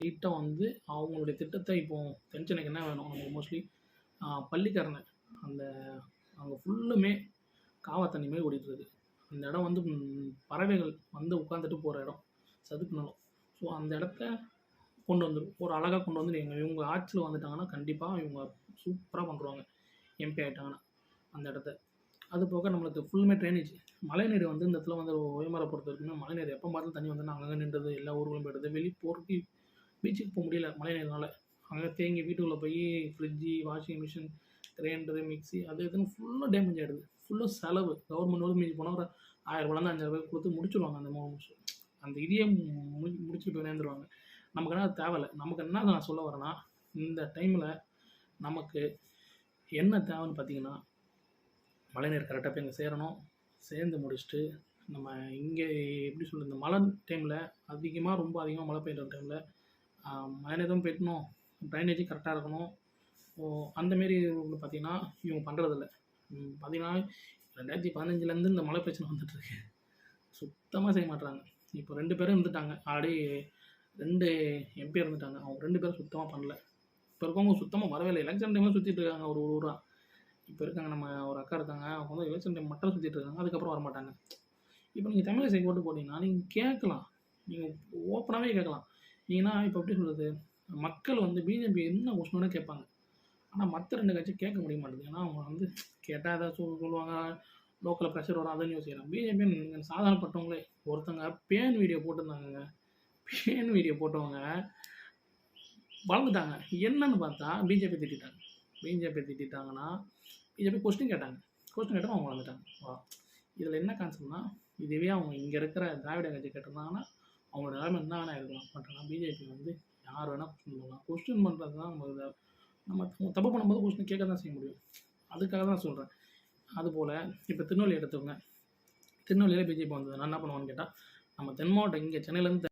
ஸ்ட்ரெயிட்டா வந்து அவங்களுடைய திட்டத்த இப்போ தென் சென்னைக்கு என்ன வேணும்? நமக்கு மோஸ்ட்லி பள்ளிக்கரணை அந்த அங்க ஃபுல்லுமே காவா தண்ணி மாரி ஓடிட்டுருக்கு. அந்த இடம் வந்து பறவைகள் வந்து உட்காந்துட்டு போற இடம். சதுப்பு நிலம். ஸோ அந்த இடத்த கொண்டு வந்துரும். ஒரு அழகா கொண்டு வந்து இவங்க ஆட்சில வந்துட்டாங்கன்னா, கண்டிப்பா இவங்க சூப்பரா பண்ணுருவாங்க. எம்பி ஆயிட்டாங்கன்னா, அந்த இடத்த. அது போக நம்மளுக்கு ஃபுல்லுமே ட்ரைனேஜ். மழைநீர் வந்து இந்த இடத்துல வந்து ஓய்மர பொறுத்தவரைக்குமே மழைநீர் எப்போ பார்த்தாலும் தண்ணி வந்து அங்கங்க நின்றது. எல்லா ஊர்களும் போயிடுது. வெளிய போறதுக்கு பீச்சுக்கு போ முடியல மழைநீர்னால. அங்க தேங்கி வீட்டுக்குள்ள போய் fridge, washing machine, grinder, mixie அது இதுன்னு ஃபுல்லா டேமேஜ் ஆயிடுது. ஃபுல்லா செலவு. கவர்மெண்ட் வந்து மிஞ்சி போனா ஒரு ரூ. 1000லேருந்து ரூ. 5000 குடுத்து முடிச்சுருவாங்க அந்த அந்த இதையே முடிச்சுட்டு போயினேந்துருவாங்க. நமக்கு ஆனா அது தேவையில்ல. நமக்கு என்ன நான் சொல்ல வரேன்னா, இந்த டைம்ல நமக்கு என்ன தேவைன்னு பார்த்தீங்கன்னா, மழைநீர் கரெக்ட்டா போய் அங்க சேரணும். சேர்ந்து முடிச்சுட்டு, நம்ம இங்க எப்படி சொல்றது? இந்த மழை டைம்ல ரொம்ப அதிகமா மழை பெய்யுற டைம்ல மழைநீரும் பெய்யணும், ட்ரைனேஜும் கரெக்ட்டா இருக்கணும். அந்த மாரி வந்து பார்த்தீங்கன்னா, இவங்க பண்றதில்ல. பார்த்தீங்கன்னா, 2015லேருந்து இந்த மழை பிரச்சனை வந்துட்டுருக்கு. சுத்தமா செய்ய மாட்றாங்க. இப்போ 2 பேரும் இருந்துட்டாங்க. ஆல்ரெடி 2 எம்பி இருந்துட்டாங்க. அவங்க 2 பேரும் சுத்தமா பண்ணல. இப்ப இருக்கவங்க சுத்தமா வரவே இல்ல. எலக்ஷன் டைம்ல சுத்திட்டு இருக்காங்க ஒரு ஊரா. இப்ப இருக்காங்க நம்ம ஒரு அக்கா இருக்காங்க. அவங்க வந்து எலக்ஷன் டைம் மட்டும் சுத்திட்டு இருக்காங்க. அதுக்கப்புறம் வரமாட்டாங்க. இப்ப நீங்க தமிழிசைக்கு ஓட்டு போட்டீங்கன்னா, நீங்க கேட்கலாம். நீங்க ஓப்பனாவே கேட்கலாம். நீங்கன்னா இப்ப எப்படி சொல்றது? மக்கள் வந்து பிஜேபி என்ன கொஸ்டின் வேணா கேட்பாங்க. ஆனா மத்த 2 கட்சி கேட்க முடிய மாட்டேங்குது. ஏன்னா அவங்க வந்து கேட்டா ஏதாச்சும் சொல்லுவாங்க. லோக்கல்ல ப்ரெஷர் வரும். அதன்னு யோசிக்கிறாங்க. பிஜேபி சாதாரணப்பட்டவங்களே ஒருத்தங்க பேன் வீடியோ போட்டிருந்தாங்கங்க. பேன் வீடியோ போட்டவங்க வளர்ந்துட்டாங்க. என்னன்னு பார்த்தா பிஜேபி திட்டிட்டாங்க. பிஜேபி திட்டிட்டாங்கன்னா, பிஜேபி கொஸ்டின் கேட்டாங்க. கொஸ்டின் கேட்டா அவங்க வளர்ந்துட்டாங்க. இதில என்ன கான்செப்ட்னா, இதுவே அவங்க இங்க இருக்கிற திராவிட கட்சி கேட்டிருந்தாங்கன்னா, அவங்களோட நிலைமை என்ன வேணா இருக்கலாம். பட் ஆனா பிஜேபி வந்து யார் வேணா கொஸ்டின் பண்ணலாம். கொஸ்டின் பண்றது தான் நம்ம தப்பு பண்ணும்போது கொஸ்டின் கேட்க தான் செய்ய முடியும். அதுக்காக தான் சொல்றேன். அதுபோல இப்ப திருநெல்வேலி எடுத்துக்கோங்க. திருநெல்வேலியில பிஜேபி வந்தது. நான் என்ன பண்ணுவேன்னு கேட்டா, நம்ம தென் மாவட்டம் இங்க சென்னையிலேருந்து